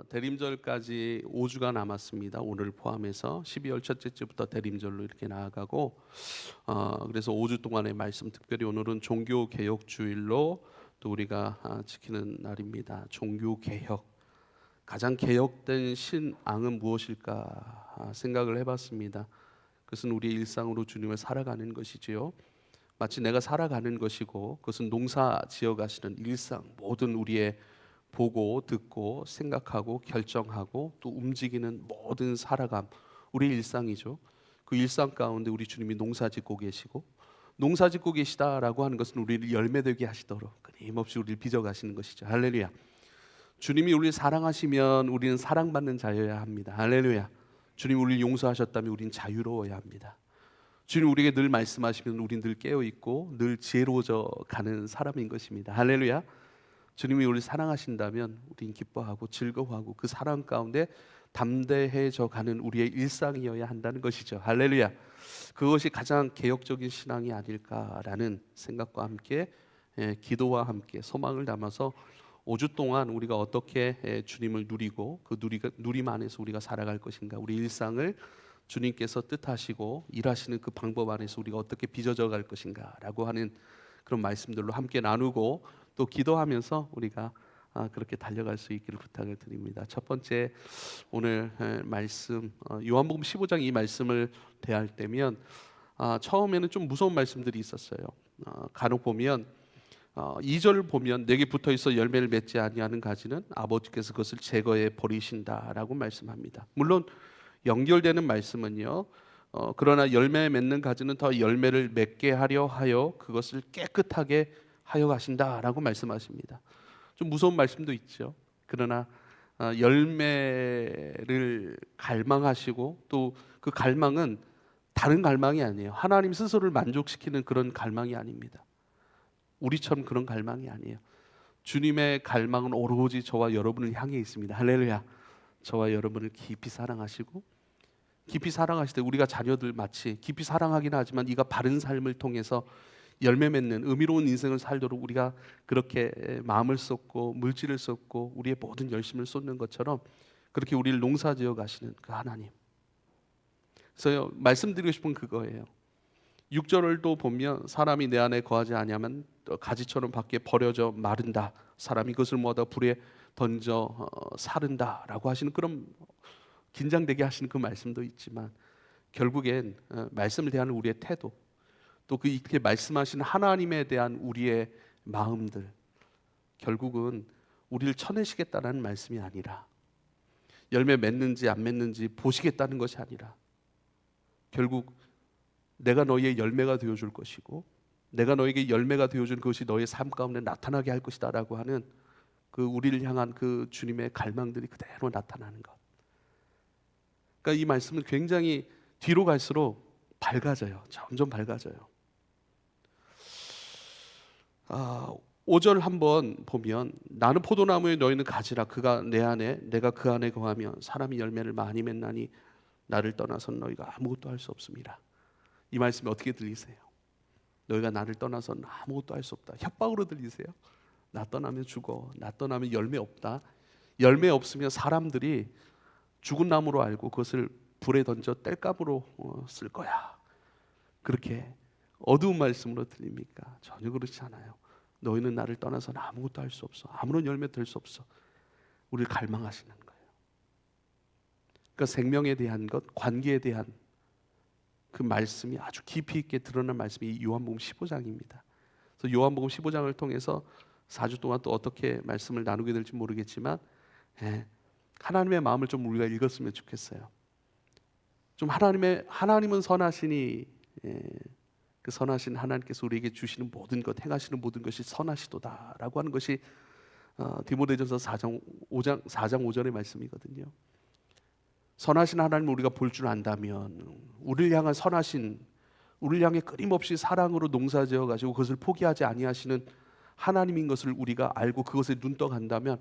대림절까지 5주가 남았습니다. 오늘 포함해서 12월 첫째 주부터 대림절로 이렇게 나아가고, 그래서 5주 동안의 말씀, 특별히 오늘은 종교 개혁 주일로 또 우리가 지키는 날입니다. 종교 개혁, 가장 개혁된 신앙은 무엇일까 생각을 해봤습니다. 그것은 우리의 일상으로 주님을 살아가는 것이지요. 마치 내가 살아가는 것이고, 그것은 농사 지어가시는 일상, 모든 우리의 보고 듣고 생각하고 결정하고 또 움직이는 모든 살아감, 우리 일상이죠. 그 일상 가운데 우리 주님이 농사짓고 계시고, 농사짓고 계시다라고 하는 것은 우리를 열매되게 하시도록 끊임없이 우리를 빚어가시는 것이죠. 할렐루야. 주님이 우리를 사랑하시면 우리는 사랑받는 자여야 합니다. 할렐루야. 주님이 우리를 용서하셨다면 우리는 자유로워야 합니다. 주님 우리에게 늘 말씀하시면 우리는 늘 깨어있고 늘 지혜로워져 가는 사람인 것입니다. 할렐루야. 주님이 우리를 사랑하신다면 우리는 기뻐하고 즐거워하고 그 사랑 가운데 담대해져 가는 우리의 일상이어야 한다는 것이죠. 할렐루야. 그것이 가장 개혁적인 신앙이 아닐까라는 생각과 함께, 기도와 함께 소망을 담아서 5주 동안 우리가 어떻게 주님을 누리고 그 누림 안에서 우리가 살아갈 것인가, 우리 일상을 주님께서 뜻하시고 일하시는 그 방법 안에서 우리가 어떻게 빚어져 갈 것인가라고 하는 그런 말씀들로 함께 나누고 또 기도하면서 우리가 그렇게 달려갈 수 있기를 부탁을 드립니다. 첫 번째 오늘 말씀, 요한복음 15장 이 말씀을 대할 때면 처음에는 좀 무서운 말씀들이 있었어요. 간혹 보면 2절 보면 내게 붙어 있어 열매를 맺지 아니하는 가지는 아버지께서 그것을 제거해 버리신다라고 말씀합니다. 물론 연결되는 말씀은요, 그러나 열매 맺는 가지는 더 열매를 맺게 하려 하여 그것을 깨끗하게 하여 가신다라고 말씀하십니다. 좀 무서운 말씀도 있죠. 그러나 열매를 갈망하시고 또 그 갈망은 다른 갈망이 아니에요. 하나님 스스로를 만족시키는 그런 갈망이 아닙니다. 우리처럼 그런 갈망이 아니에요. 주님의 갈망은 오로지 저와 여러분을 향해 있습니다. 할렐루야. 저와 여러분을 깊이 사랑하시고, 깊이 사랑하실 때 우리가 자녀들 마치 깊이 사랑하긴 하지만 이가 바른 삶을 통해서 열매 맺는 의미로운 인생을 살도록 우리가 그렇게 마음을 쏟고 물질을 쏟고 우리의 모든 열심을 쏟는 것처럼 그렇게 우리를 농사지어 가시는 그 하나님. 그래서 말씀드리고 싶은 그거예요. 6절을 보면 사람이 내 안에 거하지 아니하면 가지처럼 밖에 버려져 마른다. 사람이 그것을 모아다 불에 던져 사른다라고 하시는 그런 긴장되게 하시는 그 말씀도 있지만, 결국엔 말씀을 대하는 우리의 태도, 또 그 이렇게 말씀하시는 하나님에 대한 우리의 마음들, 결국은 우리를 쳐내시겠다는 말씀이 아니라, 열매 맺는지 안 맺는지 보시겠다는 것이 아니라, 결국 내가 너희의 열매가 되어줄 것이고 내가 너에게 열매가 되어준 그것이 너의 삶 가운데 나타나게 할 것이다 라고 하는 그 우리를 향한 그 주님의 갈망들이 그대로 나타나는 것. 그러니까 이 말씀은 굉장히 뒤로 갈수록 밝아져요. 점점 밝아져요. 5절 한번 보면 나는 포도나무에 너희는 가지라. 그가 내 안에 내가 그 안에 거하면 사람이 열매를 많이 맺나니 나를 떠나서는 너희가 아무것도 할 수 없습니다. 이 말씀이 어떻게 들리세요? 너희가 나를 떠나서는 아무것도 할 수 없다. 협박으로 들리세요? 나 떠나면 죽어. 나 떠나면 열매 없다. 열매 없으면 사람들이 죽은 나무로 알고 그것을 불에 던져 땔감으로 쓸 거야. 그렇게 어두운 말씀으로 들립니까? 전혀 그렇지 않아요. 너희는 나를 떠나서는 아무것도 할 수 없어. 아무런 열매 될 수 없어. 우리를 갈망하시는 거예요. 그러니까 생명에 대한 것, 관계에 대한 그 말씀이 아주 깊이 있게 드러난 말씀이 요한복음 15장입니다. 그래서 요한복음 15장을 통해서 4주 동안 또 어떻게 말씀을 나누게 될지 모르겠지만, 하나님의 마음을 좀 우리가 읽었으면 좋겠어요. 좀 하나님은 선하시니, 그 선하신 하나님께서 우리에게 주시는 모든 것, 행하시는 모든 것이 선하시도다라고 하는 것이 디모데전서 4장 5절의 말씀이거든요. 선하신 하나님을 우리가 볼 줄 안다면 우리를 향한 선하신, 우리를 향해 끊임없이 사랑으로 농사지어 가지고 그것을 포기하지 아니하시는 하나님인 것을 우리가 알고 그것에 눈떠간다면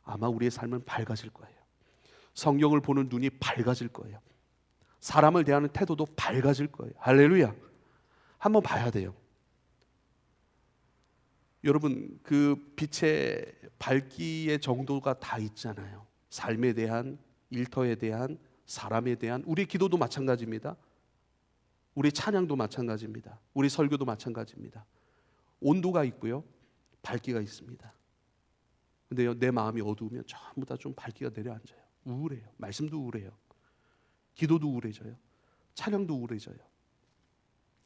아마 우리의 삶은 밝아질 거예요. 성경을 보는 눈이 밝아질 거예요. 사람을 대하는 태도도 밝아질 거예요. 할렐루야. 한번 봐야 돼요. 여러분, 그 빛의 밝기의 정도가 다 있잖아요. 삶에 대한, 일터에 대한, 사람에 대한 우리의 기도도 마찬가지입니다. 우리 찬양도 마찬가지입니다. 우리 설교도 마찬가지입니다. 온도가 있고요, 밝기가 있습니다. 근데요, 내 마음이 어두우면 전부 다 좀 밝기가 내려앉아요. 우울해요. 말씀도 우울해요. 기도도 우울해져요. 찬양도 우울해져요.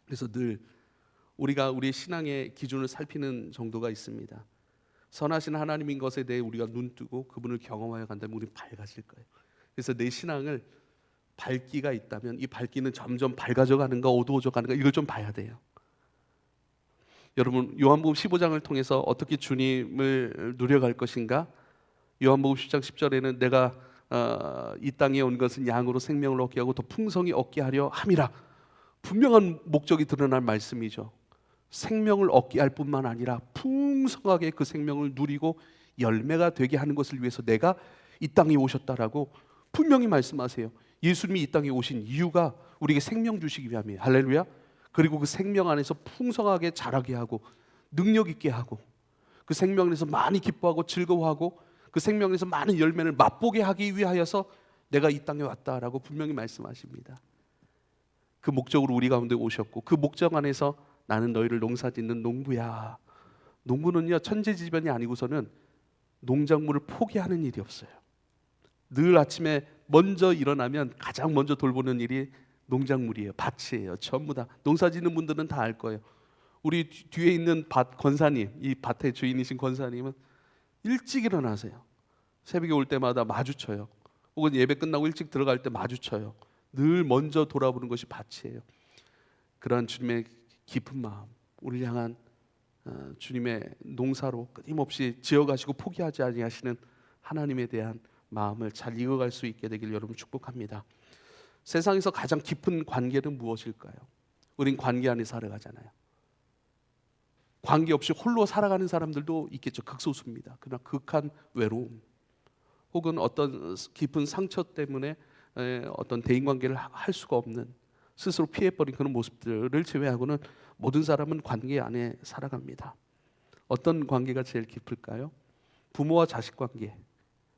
그래서 늘 우리가 우리의 신앙의 기준을 살피는 정도가 있습니다. 선하신 하나님인 것에 대해 우리가 눈뜨고 그분을 경험하여 간다면 우리는 밝아질 거예요. 그래서 내 신앙을 밝기가 있다면 이 밝기는 점점 밝아져 가는가 어두워져 가는가 이걸 좀 봐야 돼요. 여러분, 요한복음 15장을 통해서 어떻게 주님을 누려갈 것인가? 요한복음 10장 10절에는 내가 이 땅에 온 것은 양으로 생명을 얻게 하고 더 풍성히 얻게 하려 함이라. 분명한 목적이 드러날 말씀이죠. 생명을 얻게 할 뿐만 아니라 풍성하게 그 생명을 누리고 열매가 되게 하는 것을 위해서 내가 이 땅에 오셨다라고 분명히 말씀하세요. 예수님이 이 땅에 오신 이유가 우리에게 생명 주시기 위함이에요. 할렐루야. 그리고 그 생명 안에서 풍성하게 자라게 하고 능력 있게 하고 그 생명 안에서 많이 기뻐하고 즐거워하고 그 생명 안에서 많은 열매를 맛보게 하기 위하여서 내가 이 땅에 왔다라고 분명히 말씀하십니다. 그 목적으로 우리 가운데 오셨고 그 목적 안에서 나는 너희를 농사짓는 농부야. 농부는요, 천재지변이 아니고서는 농작물을 포기하는 일이 없어요. 늘 아침에 먼저 일어나면 가장 먼저 돌보는 일이 농작물이에요. 밭이에요. 전부 다 농사짓는 분들은 다 알 거예요. 우리 뒤에 있는 밭 권사님, 이 밭의 주인이신 권사님은 일찍 일어나세요. 새벽에 올 때마다 마주쳐요. 혹은 예배 끝나고 일찍 들어갈 때 마주쳐요. 늘 먼저 돌아보는 것이 밭이에요. 그러한 주님의 깊은 마음, 우리를 향한 주님의 농사로 끊임없이 지어가시고 포기하지 아니하시는 하나님에 대한 마음을 잘 이어갈 수 있게 되길 여러분 축복합니다. 세상에서 가장 깊은 관계는 무엇일까요? 우린 관계 안에 살아가잖아요. 관계 없이 홀로 살아가는 사람들도 있겠죠. 극소수입니다. 그러나 극한 외로움 혹은 어떤 깊은 상처 때문에 어떤 대인관계를 할 수가 없는 스스로 피해버린 그런 모습들을 제외하고는 모든 사람은 관계 안에 살아갑니다. 어떤 관계가 제일 깊을까요? 부모와 자식 관계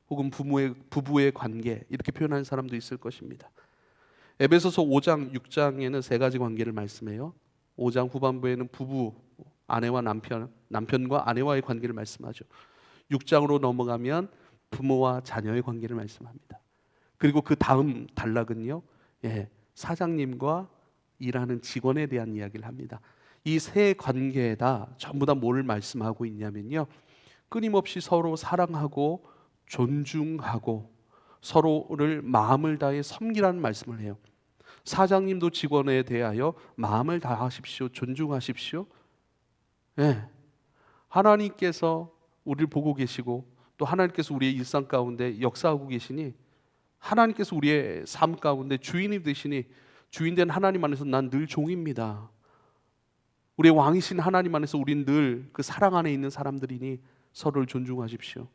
혹은 부부의 관계 이렇게 표현하는 사람도 있을 것입니다. 에베소서 5장 6장에는 세 가지 관계를 말씀해요. 5장 후반부에는 부부, 아내와 남편과 아내와의 관계를 말씀하죠. 6장으로 넘어가면 부모와 자녀의 관계를 말씀합니다. 그리고 그 다음 단락은요, 사장님과 일하는 직원에 대한 이야기를 합니다. 이 세 관계에다 전부 다 뭘 말씀하고 있냐면요, 끊임없이 서로 사랑하고 존중하고 서로를 마음을 다해 섬기라는 말씀을 해요. 사장님도 직원에 대하여 마음을 다하십시오. 존중하십시오. 하나님께서 우리를 보고 계시고 또 하나님께서 우리의 일상 가운데 역사하고 계시니 하나님께서 우리의 삶 가운데 주인이 되시니 주인된 하나님 안에서 난 늘 종입니다. 우리의 왕이신 하나님 안에서 우린 늘 그 사랑 안에 있는 사람들이니 서로를 존중하십시오.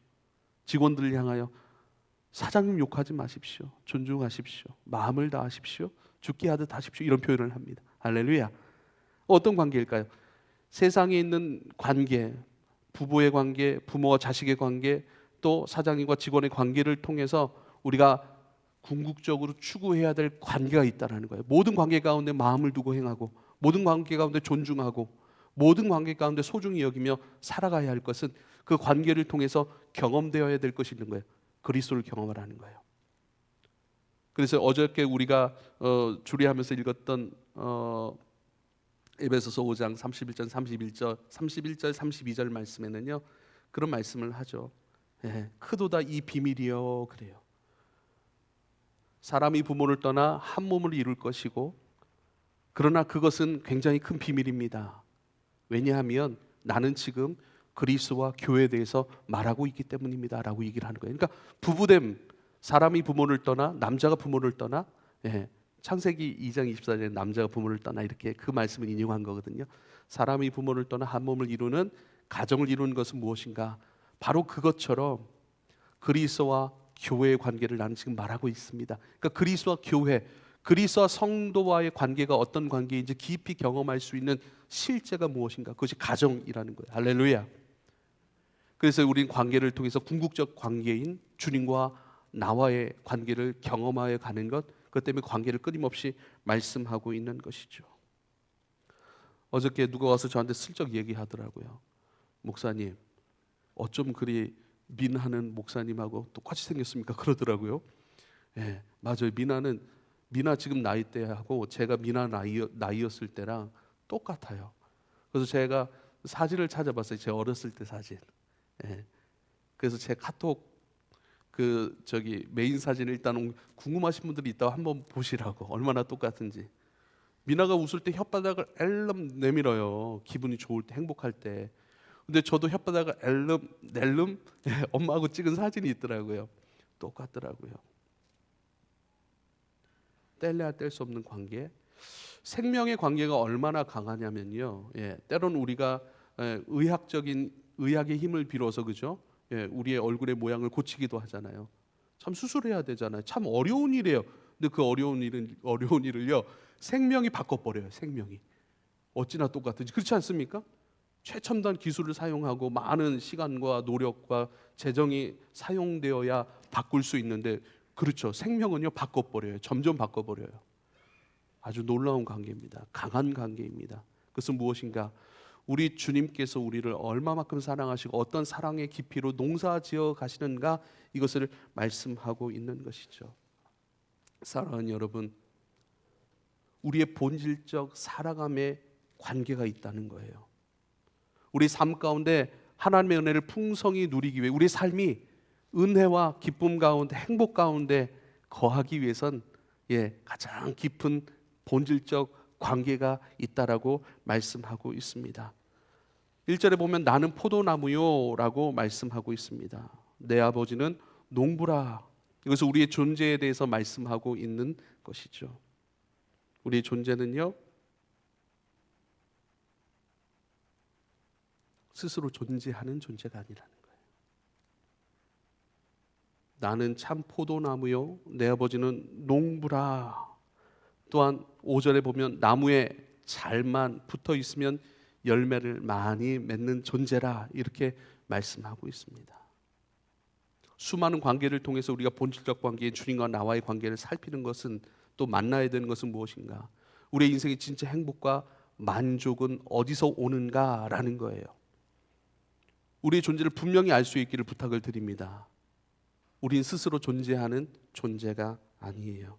직원들을 향하여 사장님 욕하지 마십시오. 존중하십시오. 마음을 다하십시오. 죽게 하듯 하십시오. 이런 표현을 합니다. 할렐루야. 어떤 관계일까요? 세상에 있는 관계, 부부의 관계, 부모와 자식의 관계, 또 사장님과 직원의 관계를 통해서 우리가 궁극적으로 추구해야 될 관계가 있다는 거예요. 모든 관계 가운데 마음을 두고 행하고 모든 관계 가운데 존중하고 모든 관계 가운데 소중히 여기며 살아가야 할 것은 그 관계를 통해서 경험되어야 될 것이 있는 거예요. 그리스도를 경험하라는 거예요. 그래서 어저께 우리가 주리하면서 읽었던 에베소서 5장 31절, 31절, 32절 말씀에는요 그런 말씀을 하죠. 크도다 이 비밀이요 그래요. 사람이 부모를 떠나 한 몸을 이룰 것이고 그러나 그것은 굉장히 큰 비밀입니다. 왜냐하면 나는 지금 그리스도와 교회에 대해서 말하고 있기 때문입니다 라고 얘기를 하는 거예요. 그러니까 부부됨, 사람이 부모를 떠나 남자가 부모를 떠나 창세기 2장 24절에 남자가 부모를 떠나 이렇게 그 말씀을 인용한 거거든요. 사람이 부모를 떠나 한 몸을 이루는 가정을 이루는 것은 무엇인가? 바로 그것처럼 그리스도와 교회의 관계를 나는 지금 말하고 있습니다. 그러니까 그리스도와 교회, 그리스도와 성도와의 관계가 어떤 관계인지 깊이 경험할 수 있는 실제가 무엇인가? 그것이 가정이라는 거예요. 할렐루야. 그래서 우리는 관계를 통해서 궁극적 관계인 주님과 나와의 관계를 경험하여 가는 것, 그것 때문에 관계를 끊임없이 말씀하고 있는 것이죠. 어저께 누가 와서 저한테 슬쩍 얘기하더라고요. 목사님, 어쩜 그리 민하는 목사님하고 똑같이 생겼습니까? 그러더라고요. 예, 맞아요. 미나 지금 나이대하고 제가 미나 나이였을 때랑 똑같아요. 그래서 제가 사진을 찾아봤어요. 제 어렸을 때 사진. 예. 그래서 제 카톡 메인 사진을 일단 궁금하신 분들이 있다고 한번 보시라고, 얼마나 똑같은지. 미나가 웃을 때 혓바닥을 앨름 내밀어요. 기분이 좋을 때, 행복할 때. 근데 저도 혓바닥을 앨름 낼름 엄마하고 찍은 사진이 있더라고요. 똑같더라고요. 뗄래야 뗄 수 없는 관계. 생명의 관계가 얼마나 강하냐면요. 때로는 우리가 의학의 힘을 빌어서, 그죠? 우리의 얼굴의 모양을 고치기도 하잖아요. 참 수술해야 되잖아요. 참 어려운 일이에요. 근데 그 어려운 일을요, 생명이 바꿔버려요. 생명이. 어찌나 똑같은지. 그렇지 않습니까? 최첨단 기술을 사용하고 많은 시간과 노력과 재정이 사용되어야 바꿀 수 있는데, 그렇죠. 생명은요, 바꿔버려요. 점점 바꿔버려요. 아주 놀라운 관계입니다. 강한 관계입니다. 그것은 무엇인가? 우리 주님께서 우리를 얼마만큼 사랑하시고 어떤 사랑의 깊이로 농사지어 가시는가, 이것을 말씀하고 있는 것이죠. 사랑하는 여러분, 우리의 본질적 살아감의 관계가 있다는 거예요. 우리 삶 가운데 하나님의 은혜를 풍성히 누리기 위해, 우리 삶이 은혜와 기쁨 가운데, 행복 가운데 거하기 위해선 가장 깊은 본질적 관계가 있다라고 말씀하고 있습니다. 1절에 보면 나는 포도나무요 라고 말씀하고 있습니다. 내 아버지는 농부라. 이것은 우리의 존재에 대해서 말씀하고 있는 것이죠. 우리의 존재는요, 스스로 존재하는 존재가 아니라는 거예요. 나는 참 포도나무요, 내 아버지는 농부라. 또한 5절에 보면 나무에 잘만 붙어 있으면 열매를 많이 맺는 존재라, 이렇게 말씀하고 있습니다. 수많은 관계를 통해서 우리가 본질적 관계인 주님과 나와의 관계를 살피는 것은, 또 만나야 되는 것은 무엇인가? 우리의 인생의 진짜 행복과 만족은 어디서 오는가라는 거예요. 우리의 존재를 분명히 알 수 있기를 부탁을 드립니다. 우린 스스로 존재하는 존재가 아니에요.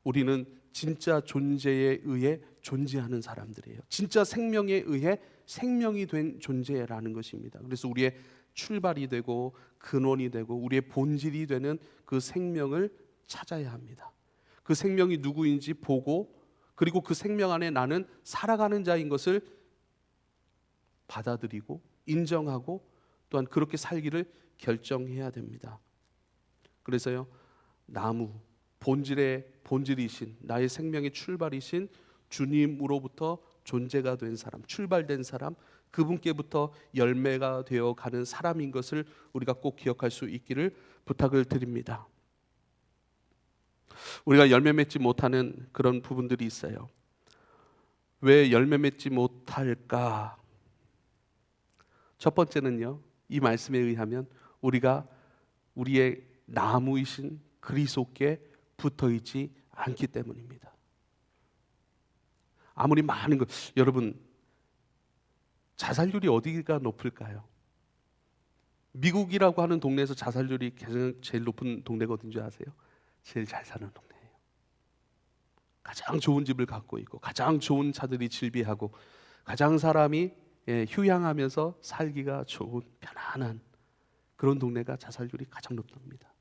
우리는 진짜 존재에 의해 존재하는 사람들이에요. 진짜 생명에 의해 생명이 된 존재라는 것입니다. 그래서 우리의 출발이 되고 근원이 되고 우리의 본질이 되는 그 생명을 찾아야 합니다. 그 생명이 누구인지 보고, 그리고 그 생명 안에 나는 살아가는 자인 것을 받아들이고 인정하고, 또한 그렇게 살기를 결정해야 됩니다. 그래서요, 나무, 본질이신, 나의 생명의 출발이신 주님으로부터 존재가 된 사람, 출발된 사람, 그분께부터 열매가 되어 가는 사람인 것을 우리가 꼭 기억할 수 있기를 부탁을 드립니다. 우리가 열매 맺지 못하는 그런 부분들이 있어요. 왜 열매 맺지 못할까? 첫 번째는요, 이 말씀에 의하면 우리가 우리의 나무이신 그리스도께 붙어있지 않기 때문입니다. 아무리 많은 것, 여러분, 자살률이 어디가 높을까요? 미국이라고 하는 동네에서 자살률이 제일 높은 동네가 어딘지 아세요? 제일 잘 사는 동네예요. 가장 좋은 집을 갖고 있고, 가장 좋은 차들이 질비하고, 가장 사람이 휴양하면서 살기가 좋은 편안한 그런 동네가 자살률이 가장 높답니다.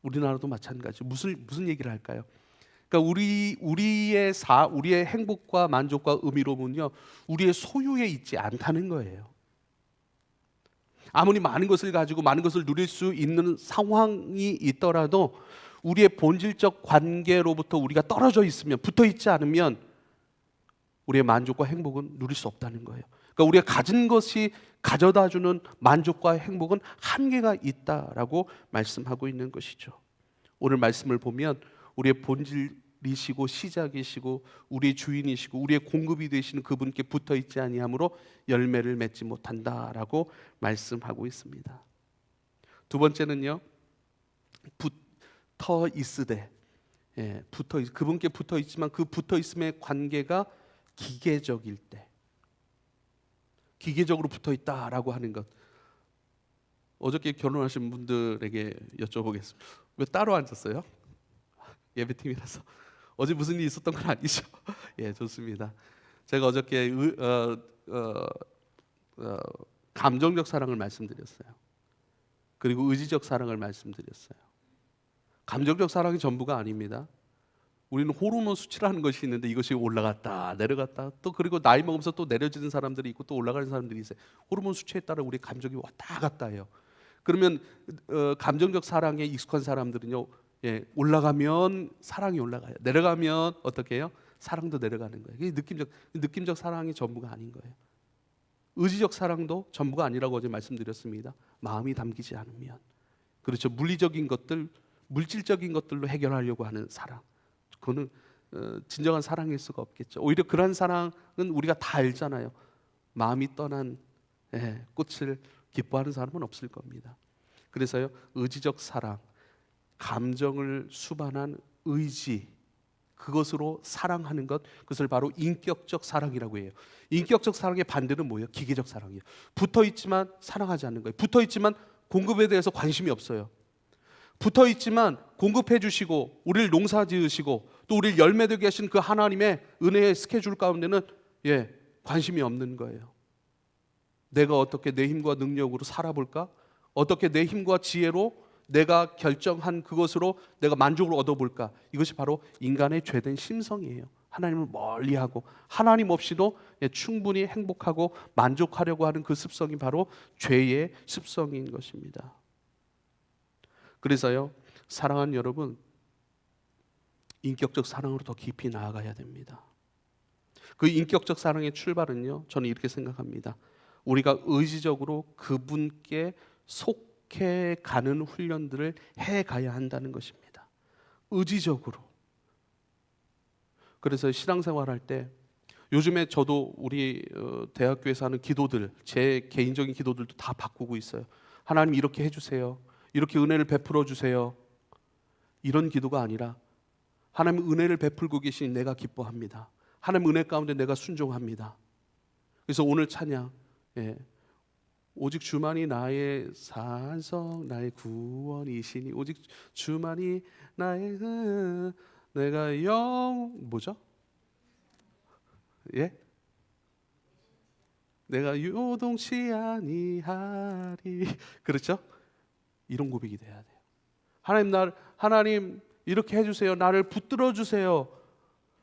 우리나라도 마찬가지. 무슨 얘기를 할까요? 그러니까 우리의 행복과 만족과 의미로는요, 우리의 소유에 있지 않다는 거예요. 아무리 많은 것을 가지고 많은 것을 누릴 수 있는 상황이 있더라도 우리의 본질적 관계로부터 우리가 떨어져 있으면, 붙어 있지 않으면 우리의 만족과 행복은 누릴 수 없다는 거예요. 그러니까 우리가 가진 것이 가져다주는 만족과 행복은 한계가 있다라고 말씀하고 있는 것이죠. 오늘 말씀을 보면 우리의 본질이시고 시작이시고 우리의 주인이시고 우리의 공급이 되시는 그분께 붙어 있지 아니하므로 열매를 맺지 못한다라고 말씀하고 있습니다. 두 번째는요, 붙어 있으되, 그분께 붙어 있지만 그 붙어 있음의 관계가 기계적일 때, 기계적으로 붙어 있다라고 하는 것. 어저께 결혼하신 분들에게 여쭤보겠습니다. 왜 따로 앉았어요? 예배팀이라서. 어제 무슨 일이 있었던 건 아니죠? 예, 좋습니다. 제가 어저께 감정적 사랑을 말씀드렸어요. 그리고 의지적 사랑을 말씀드렸어요. 감정적 사랑이 전부가 아닙니다. 우리는 호르몬 수치라는 것이 있는데 이것이 올라갔다 내려갔다, 또 그리고 나이 먹으면서 또 내려지는 사람들이 있고 또 올라가는 사람들이 있어요. 호르몬 수치에 따라 우리 감정이 왔다 갔다 해요. 그러면 감정적 사랑에 익숙한 사람들은요, 올라가면 사랑이 올라가요. 내려가면 어떻게 해요? 사랑도 내려가는 거예요. 이게 느낌적 사랑이 전부가 아닌 거예요. 의지적 사랑도 전부가 아니라고 어제 말씀드렸습니다. 마음이 담기지 않으면, 그렇죠, 물리적인 것들, 물질적인 것들로 해결하려고 하는 사랑, 그거는 진정한 사랑일 수가 없겠죠. 오히려 그런 사랑은 우리가 다 알잖아요. 마음이 떠난 꽃을 기뻐하는 사람은 없을 겁니다. 그래서요, 의지적 사랑, 감정을 수반한 의지, 그것으로 사랑하는 것, 그것을 바로 인격적 사랑이라고 해요. 인격적 사랑의 반대는 뭐예요? 기계적 사랑이에요. 붙어 있지만 사랑하지 않는 거예요. 붙어 있지만 공급에 대해서 관심이 없어요. 붙어 있지만 공급해 주시고 우리를 농사 지으시고 또 우리를 열매되게 하신 그 하나님의 은혜의 스케줄 가운데는 관심이 없는 거예요. 내가 어떻게 내 힘과 능력으로 살아볼까? 어떻게 내 힘과 지혜로 내가 결정한 그것으로 내가 만족을 얻어볼까? 이것이 바로 인간의 죄된 심성이에요. 하나님을 멀리하고 하나님 없이도 충분히 행복하고 만족하려고 하는 그 습성이 바로 죄의 습성인 것입니다. 그래서요, 사랑하는 여러분, 인격적 사랑으로 더 깊이 나아가야 됩니다. 그 인격적 사랑의 출발은요, 저는 이렇게 생각합니다. 우리가 의지적으로 그분께 속해 가는 훈련들을 해가야 한다는 것입니다. 의지적으로. 그래서 신앙생활할 때 요즘에 저도 우리 대학교에서 하는 기도들, 제 개인적인 기도들도 다 바꾸고 있어요. 하나님 이렇게 해주세요. 이렇게 은혜를 베풀어 주세요. 이런 기도가 아니라 하나님 은혜를 베풀고 계시니 내가 기뻐합니다. 하나님 은혜 가운데 내가 순종합니다. 그래서 오늘 찬양, 오직 주만이 나의 산성, 나의 구원이시니, 오직 주만이 나의 내가 뭐죠? 내가 요동치 아니하리. 그렇죠? 이런 고백이 돼야 돼요. 하나님 이렇게 해주세요. 나를 붙들어 주세요.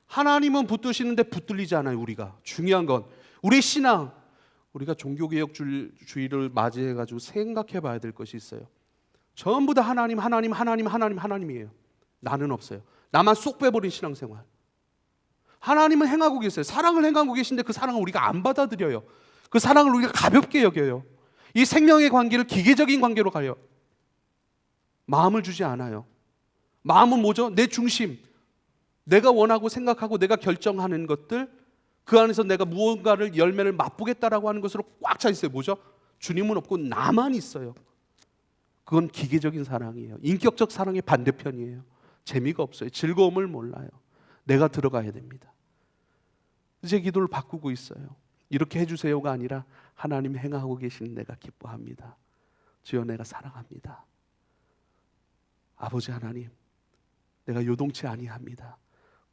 하나님은 붙드시는데 붙들리지 않아요. 우리가 중요한 건 우리 신앙, 우리가 종교개혁주의를 맞이해가지고 생각해봐야 될 것이 있어요. 전부 다 하나님이에요. 나는 없어요. 나만 쏙 빼버린 신앙생활. 하나님은 행하고 계세요. 사랑을 행하고 계신데 그 사랑을 우리가 안 받아들여요. 그 사랑을 우리가 가볍게 여겨요. 이 생명의 관계를 기계적인 관계로 가요. 마음을 주지 않아요. 마음은 뭐죠? 내 중심, 내가 원하고 생각하고 내가 결정하는 것들, 그 안에서 내가 무언가를 열매를 맛보겠다라고 하는 것으로 꽉 차 있어요. 뭐죠? 주님은 없고 나만 있어요. 그건 기계적인 사랑이에요. 인격적 사랑의 반대편이에요. 재미가 없어요. 즐거움을 몰라요. 내가 들어가야 됩니다. 제 기도를 바꾸고 있어요. 이렇게 해주세요가 아니라 하나님 행하고 계신 내가 기뻐합니다. 주여 내가 사랑합니다. 아버지 하나님, 내가 요동치 아니합니다.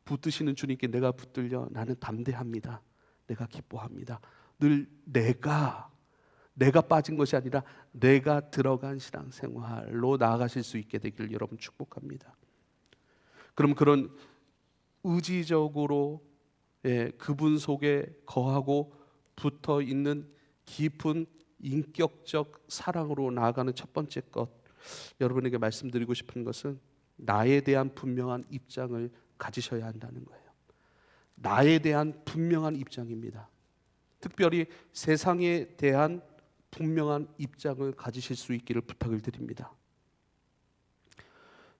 붙드시는 주님께 내가 붙들려 나는 담대합니다. 내가 기뻐합니다. 늘 내가 빠진 것이 아니라 내가 들어간 신앙생활로 나아가실 수 있게 되길 여러분 축복합니다. 그럼 그런 의지적으로 그분 속에 거하고 붙어 있는 깊은 인격적 사랑으로 나아가는 첫 번째 것, 여러분에게 말씀드리고 싶은 것은 나에 대한 분명한 입장을 가지셔야 한다는 거예요. 나에 대한 분명한 입장입니다. 특별히 세상에 대한 분명한 입장을 가지실 수 있기를 부탁을 드립니다.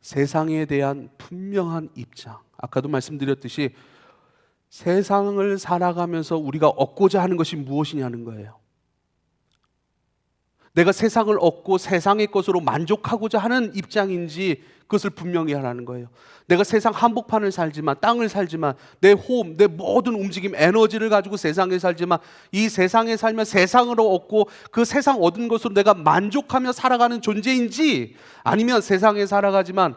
세상에 대한 분명한 입장. 아까도 말씀드렸듯이 세상을 살아가면서 우리가 얻고자 하는 것이 무엇이냐는 거예요. 내가 세상을 얻고 세상의 것으로 만족하고자 하는 입장인지 그것을 분명히 하라는 거예요. 내가 세상 한복판을 살지만, 땅을 살지만, 내 호흡, 내 모든 움직임, 에너지를 가지고 세상에 살지만, 이 세상에 살면 세상으로 얻고 그 세상 얻은 것으로 내가 만족하며 살아가는 존재인지, 아니면 세상에 살아가지만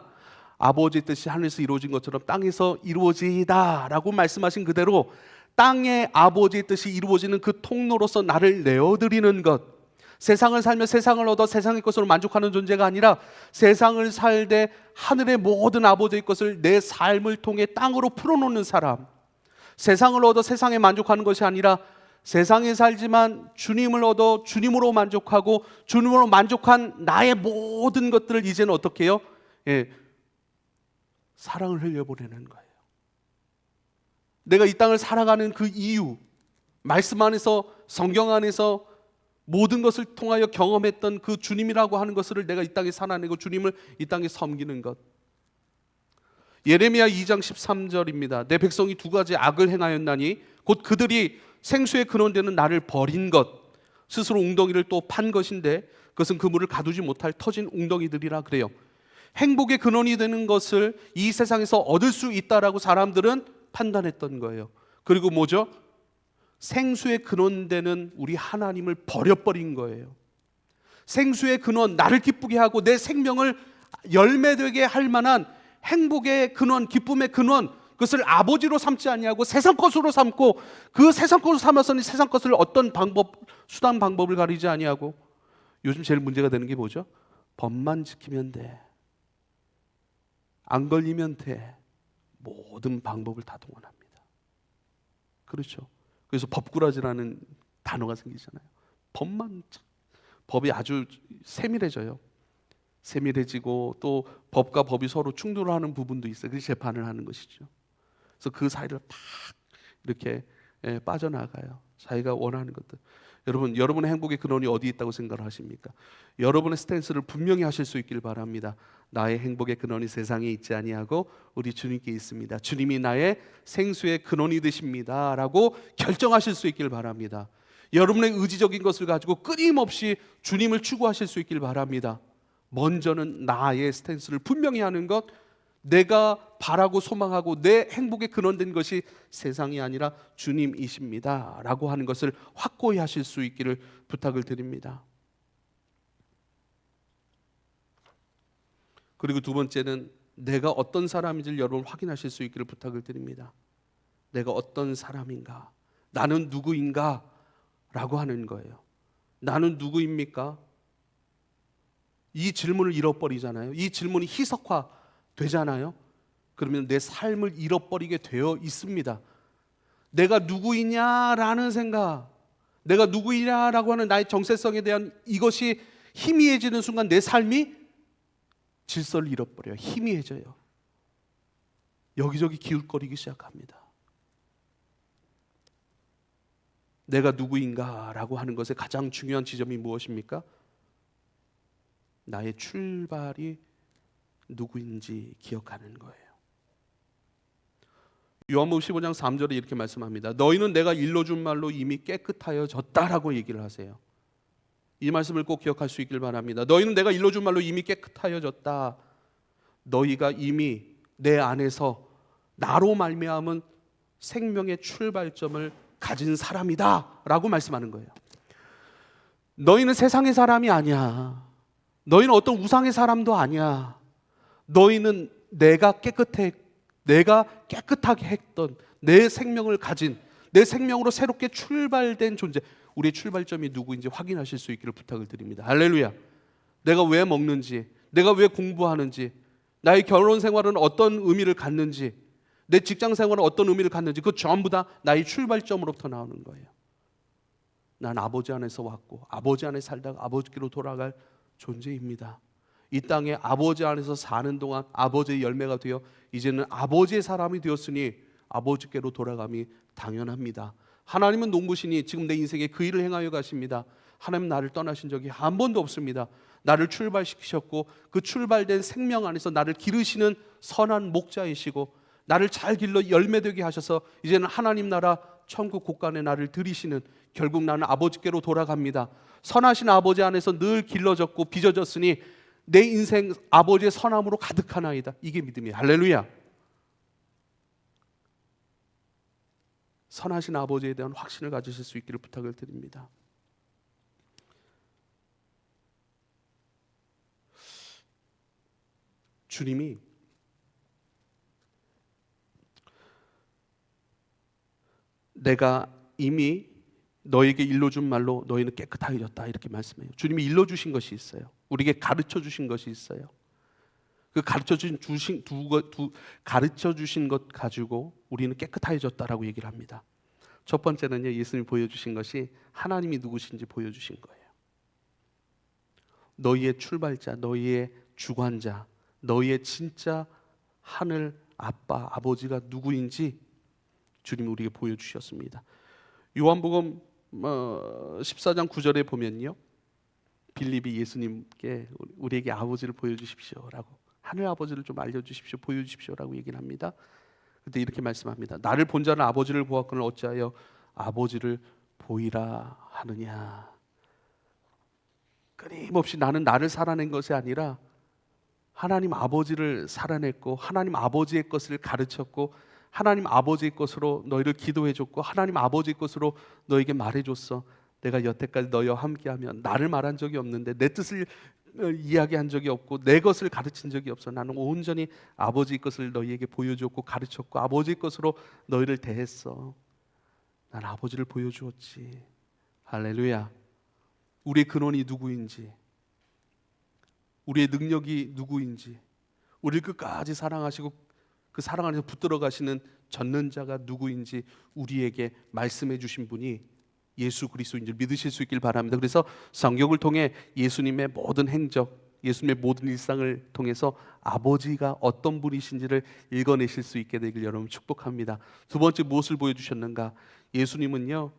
아버지의 뜻이 하늘에서 이루어진 것처럼 땅에서 이루어지이다 라고 말씀하신 그대로 땅의 아버지의 뜻이 이루어지는 그 통로로서 나를 내어드리는 것, 세상을 살며 세상을 얻어 세상의 것으로 만족하는 존재가 아니라 세상을 살되 하늘의 모든 아버지의 것을 내 삶을 통해 땅으로 풀어놓는 사람, 세상을 얻어 세상에 만족하는 것이 아니라 세상에 살지만 주님을 얻어 주님으로 만족하고 주님으로 만족한 나의 모든 것들을 이제는 어떻게 해요? 사랑을 흘려보내는 거예요. 내가 이 땅을 살아가는 그 이유, 말씀 안에서, 성경 안에서 모든 것을 통하여 경험했던 그 주님이라고 하는 것을 내가 이 땅에 살아내고 주님을 이 땅에 섬기는 것. 예레미야 2장 13절입니다. 내 백성이 두 가지 악을 행하였나니 곧 그들이 생수의 근원되는 나를 버린 것, 스스로 웅덩이를 또 판 것인데 그것은 그 물을 가두지 못할 터진 웅덩이들이라 그래요. 행복의 근원이 되는 것을 이 세상에서 얻을 수 있다라고 사람들은 판단했던 거예요. 그리고 뭐죠? 생수의 근원되는 우리 하나님을 버려버린 거예요. 생수의 근원, 나를 기쁘게 하고 내 생명을 열매되게 할 만한 행복의 근원, 기쁨의 근원, 그것을 아버지로 삼지 아니하고 세상 것으로 삼고, 그 세상 것으로 삼아서는 세상 것을 어떤 방법, 수단 방법을 가리지 아니하고, 요즘 제일 문제가 되는 게 뭐죠? 법만 지키면 돼, 안 걸리면 돼, 모든 방법을 다 동원합니다. 그렇죠? 그래서 법꾸라지라는 단어가 생기잖아요. 법이 아주 세밀해져요. 세밀해지고 또 법과 법이 서로 충돌하는 부분도 있어요. 그래서 재판을 하는 것이죠. 그래서 그 사이를 팍 이렇게 빠져나가요. 자기가 원하는 것들. 여러분의 행복의 근원이 어디 있다고 생각을 하십니까? 여러분의 스탠스를 분명히 하실 수 있길 바랍니다. 나의 행복의 근원이 세상에 있지 아니하고 우리 주님께 있습니다. 주님이 나의 생수의 근원이 되십니다 라고 결정하실 수 있길 바랍니다. 여러분의 의지적인 것을 가지고 끊임없이 주님을 추구하실 수 있길 바랍니다. 먼저는 나의 스탠스를 분명히 하는 것, 내가 바라고 소망하고 내 행복의 근원된 것이 세상이 아니라 주님이십니다 라고 하는 것을 확고히 하실 수 있기를 부탁을 드립니다. 그리고 두 번째는 내가 어떤 사람인지를 여러분 확인하실 수 있기를 부탁을 드립니다. 내가 어떤 사람인가? 나는 누구인가? 라고 하는 거예요. 나는 누구입니까? 이 질문을 잃어버리잖아요. 이 질문이 희석화 되잖아요. 그러면 내 삶을 잃어버리게 되어 있습니다. 내가 누구이냐라는 생각, 내가 누구이냐라고 하는 나의 정체성에 대한 이것이 희미해지는 순간 내 삶이 질서를 잃어버려요. 희미해져요. 여기저기 기웃거리기 시작합니다. 내가 누구인가라고 하는 것의 가장 중요한 지점이 무엇입니까? 나의 출발이 누구인지 기억하는 거예요. 요한복음 15장 3절에 이렇게 말씀합니다. 너희는 내가 일러준 말로 이미 깨끗하여졌다라고 얘기를 하세요. 이 말씀을 꼭 기억할 수 있길 바랍니다. 너희는 내가 일러준 말로 이미 깨끗하여졌다. 너희가 이미 내 안에서 나로 말미암은 생명의 출발점을 가진 사람이다 라고 말씀하는 거예요. 너희는 세상의 사람이 아니야. 너희는 어떤 우상의 사람도 아니야. 너희는 내가 깨끗하게 했던 내 생명을 가진, 내 생명으로 새롭게 출발된 존재, 우리의 출발점이 누구인지 확인하실 수 있기를 부탁을 드립니다. 할렐루야. 내가 왜 먹는지, 내가 왜 공부하는지, 나의 결혼 생활은 어떤 의미를 갖는지, 내 직장 생활은 어떤 의미를 갖는지, 그 전부 다 나의 출발점으로부터 나오는 거예요. 난 아버지 안에서 왔고 아버지 안에 살다가 아버지께로 돌아갈 존재입니다. 이 땅에 아버지 안에서 사는 동안 아버지의 열매가 되어 이제는 아버지의 사람이 되었으니 아버지께로 돌아감이 당연합니다. 하나님은 농부시니 지금 내 인생에 그 일을 행하여 가십니다. 하나님 나를 떠나신 적이 한 번도 없습니다. 나를 출발시키셨고 그 출발된 생명 안에서 나를 기르시는 선한 목자이시고 나를 잘 길러 열매되게 하셔서 이제는 하나님 나라 천국 곳간에 나를 들이시는, 결국 나는 아버지께로 돌아갑니다. 선하신 아버지 안에서 늘 길러졌고 빚어졌으니 내 인생 아버지의 선함으로 가득하나이다. 이게 믿음이에요. 할렐루야. 선하신 아버지에 대한 확신을 가지실 수 있기를 부탁을 드립니다. 주님이 내가 이미 너에게 일러준 말로 너희는 깨끗하여졌다 이렇게 말씀해요. 주님이 일러주신 것이 있어요. 우리에게 가르쳐 주신 것이 있어요. 그 가르쳐 주신 것 가지고 우리는 깨끗해졌다라고 얘기를 합니다. 첫 번째는요, 예수님이 보여주신 것이 하나님이 누구신지 보여주신 거예요. 너희의 출발자, 너희의 주관자, 너희의 진짜 하늘 아빠, 아버지가 누구인지 주님이 우리에게 보여주셨습니다. 요한복음 14장 9절에 보면요, 빌립이 예수님께 우리에게 아버지를 보여주십시오라고, 하늘 아버지를 좀 알려주십시오, 보여주십시오라고 얘기를 합니다. 그때 이렇게 말씀합니다. 나를 본 자는 아버지를 보았거늘 어찌하여 아버지를 보이라 하느냐. 끊임없이 나는 나를 살아낸 것이 아니라 하나님 아버지를 살아냈고, 하나님 아버지의 것을 가르쳤고, 하나님 아버지의 것으로 너희를 기도해줬고, 하나님 아버지의 것으로 너에게 말해줬어. 내가 여태까지 너희와 함께하면 나를 말한 적이 없는데, 내 뜻을 이야기한 적이 없고, 내 것을 가르친 적이 없어. 나는 온전히 아버지의 것을 너희에게 보여줬고 가르쳤고 아버지의 것으로 너희를 대했어. 난 아버지를 보여주었지. 할렐루야. 우리의 근원이 누구인지, 우리의 능력이 누구인지, 우리를 끝까지 사랑하시고 그 사랑 안에서 붙들어 가시는 전능자가 누구인지 우리에게 말씀해 주신 분이 예수 그리스도인 줄 믿으실 수 있길 바랍니다. 그래서 성경을 통해 예수님의 모든 행적, 예수님의 모든 일상을 통해서 아버지가 어떤 분이신지를 읽어내실 수 있게 되길 여러분 축복합니다. 두 번째 무엇을 보여주셨는가? 예수님은요,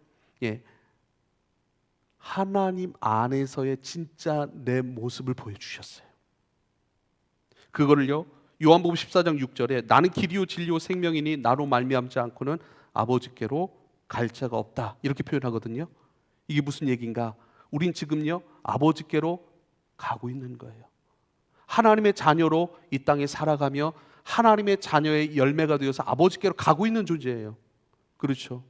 하나님 안에서의 진짜 내 모습을 보여주셨어요. 그거를요, 요한복음 14장 6절에 나는 길이요 진리요 생명이니 나로 말미암지 않고는 아버지께로 갈 자가 없다 이렇게 표현하거든요. 이게 무슨 얘기인가? 우린 지금요 아버지께로 가고 있는 거예요. 하나님의 자녀로 이 땅에 살아가며 하나님의 자녀의 열매가 되어서 아버지께로 가고 있는 존재예요. 그렇죠?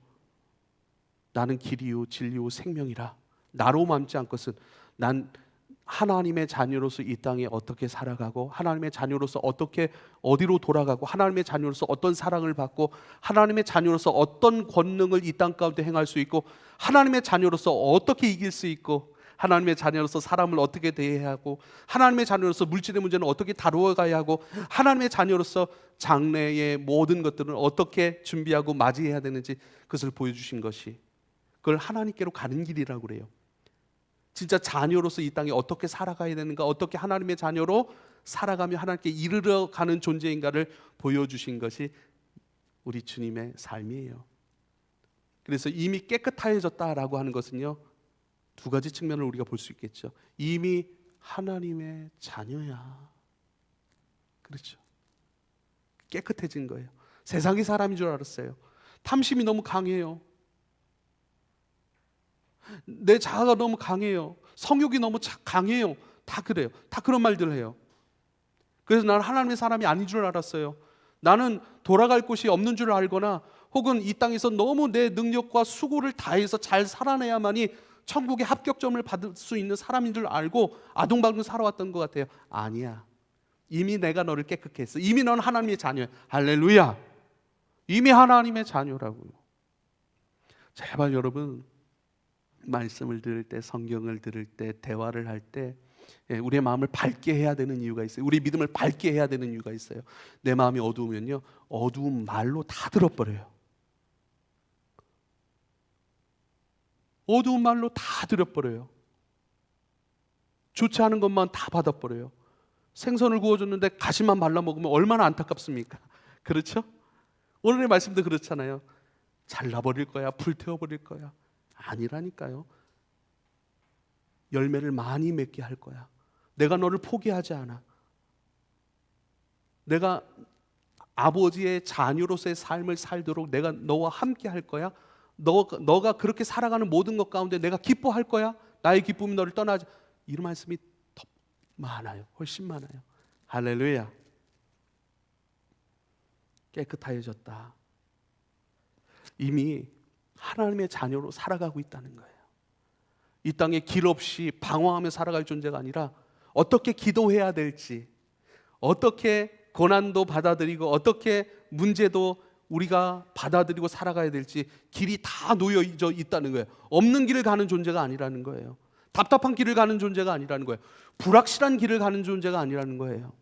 나는 길이요 진리요 생명이라. 나로 맘지 않것은, 난 하나님의 자녀로서 이 땅에 어떻게 살아가고, 하나님의 자녀로서 어떻게 어디로 돌아가고, 하나님의 자녀로서 어떤 사랑을 받고, 하나님의 자녀로서 어떤 권능을 이 땅 가운데 행할 수 있고, 하나님의 자녀로서 어떻게 이길 수 있고, 하나님의 자녀로서 사람을 어떻게 대해야 하고, 하나님의 자녀로서 물질의 문제는 어떻게 다루어 가야 하고, 하나님의 자녀로서 장래의 모든 것들은 어떻게 준비하고 맞이해야 되는지 그것을 보여주신 것이, 그걸 하나님께로 가는 길이라고 그래요. 진짜 자녀로서 이 땅에 어떻게 살아가야 되는가, 어떻게 하나님의 자녀로 살아가며 하나님께 이르러 가는 존재인가를 보여주신 것이 우리 주님의 삶이에요. 그래서 이미 깨끗해졌다라고 하는 것은요, 두 가지 측면을 우리가 볼 수 있겠죠. 이미 하나님의 자녀야. 그렇죠. 깨끗해진 거예요. 세상의 사람인 줄 알았어요. 탐심이 너무 강해요. 내 자아가 너무 강해요. 성욕이 너무 강해요. 다 그래요. 다 그런 말들을 해요. 그래서 나는 하나님의 사람이 아닌 줄 알았어요. 나는 돌아갈 곳이 없는 줄 알거나, 혹은 이 땅에서 너무 내 능력과 수고를 다해서 잘 살아내야만이 천국의 합격점을 받을 수 있는 사람인 줄 알고 아둥바둥 살아왔던 것 같아요. 아니야. 이미 내가 너를 깨끗게 했어. 이미 너는 하나님의 자녀야. 할렐루야. 이미 하나님의 자녀라고요. 제발 여러분, 말씀을 들을 때, 성경을 들을 때, 대화를 할 때 우리의 마음을 밝게 해야 되는 이유가 있어요. 우리 믿음을 밝게 해야 되는 이유가 있어요. 내 마음이 어두우면요, 어두운 말로 다 들어버려요. 어두운 말로 다 들어버려요. 좋지 않은 것만 다 받아버려요. 생선을 구워줬는데 가시만 발라 먹으면 얼마나 안타깝습니까? 그렇죠? 오늘의 말씀도 그렇잖아요. 잘라버릴 거야, 불태워버릴 거야. 아니라니까요. 열매를 많이 맺게 할 거야. 내가 너를 포기하지 않아. 내가 아버지의 자녀로서의 삶을 살도록 내가 너와 함께 할 거야. 너가 그렇게 살아가는 모든 것 가운데 내가 기뻐할 거야. 나의 기쁨이 너를 떠나지. 이런 말씀이 더 많아요. 훨씬 많아요. 할렐루야. 깨끗해졌다. 이미 하나님의 자녀로 살아가고 있다는 거예요. 이 땅에 길 없이 방황하며 살아갈 존재가 아니라 어떻게 기도해야 될지, 어떻게 고난도 받아들이고 어떻게 문제도 우리가 받아들이고 살아가야 될지 길이 다 놓여져 있다는 거예요. 없는 길을 가는 존재가 아니라는 거예요. 답답한 길을 가는 존재가 아니라는 거예요. 불확실한 길을 가는 존재가 아니라는 거예요.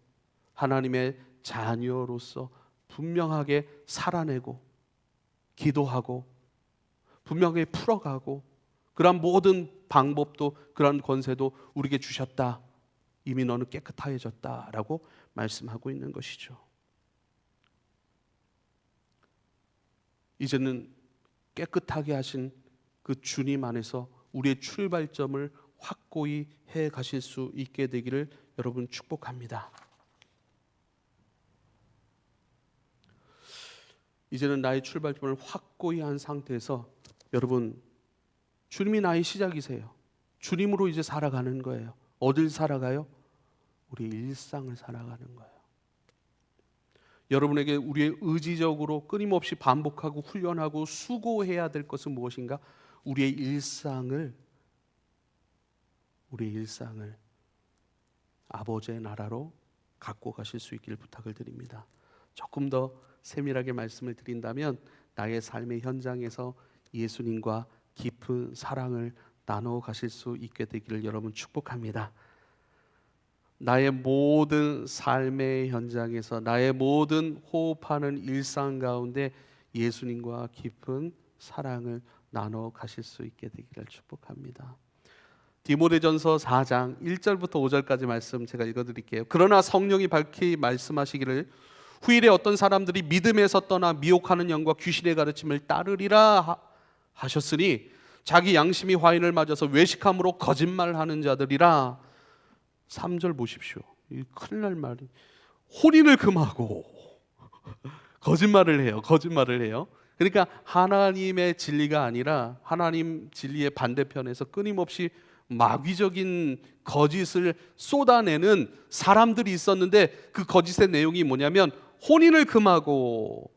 하나님의 자녀로서 분명하게 살아내고 기도하고 분명하게 풀어가고 그러한 모든 방법도 그러한 권세도 우리에게 주셨다. 이미 너는 깨끗해졌다라고 말씀하고 있는 것이죠. 이제는 깨끗하게 하신 그 주님 안에서 우리의 출발점을 확고히 해 가실 수 있게 되기를 여러분 축복합니다. 이제는 나의 출발점을 확고히 한 상태에서 여러분 주님이 나의 시작이세요. 주님으로 이제 살아가는 거예요. 어딜 살아가요? 우리 일상을 살아가는 거예요. 여러분에게 우리의 의지적으로 끊임없이 반복하고 훈련하고 수고해야 될 것은 무엇인가? 우리의 일상을 아버지의 나라로 갖고 가실 수 있기를 부탁을 드립니다. 조금 더 세밀하게 말씀을 드린다면 나의 삶의 현장에서 예수님과 깊은 사랑을 나눠 가실 수 있게 되기를 여러분 축복합니다. 나의 모든 삶의 현장에서 나의 모든 호흡하는 일상 가운데 예수님과 깊은 사랑을 나눠 가실 수 있게 되기를 축복합니다. 디모데전서 4장 1절부터 5절까지 말씀 제가 읽어드릴게요. 그러나 성령이 밝히 말씀하시기를 후일에 어떤 사람들이 믿음에서 떠나 미혹하는 영과 귀신의 가르침을 따르리라 하셨으니 자기 양심이 화인을 맞아서 외식함으로 거짓말하는 자들이라. 3절 보십시오. 이 큰일 날 말이 혼인을 금하고 거짓말을 해요. 그러니까 하나님의 진리가 아니라 하나님 진리의 반대편에서 끊임없이 마귀적인 거짓을 쏟아내는 사람들이 있었는데 그 거짓의 내용이 뭐냐면 혼인을 금하고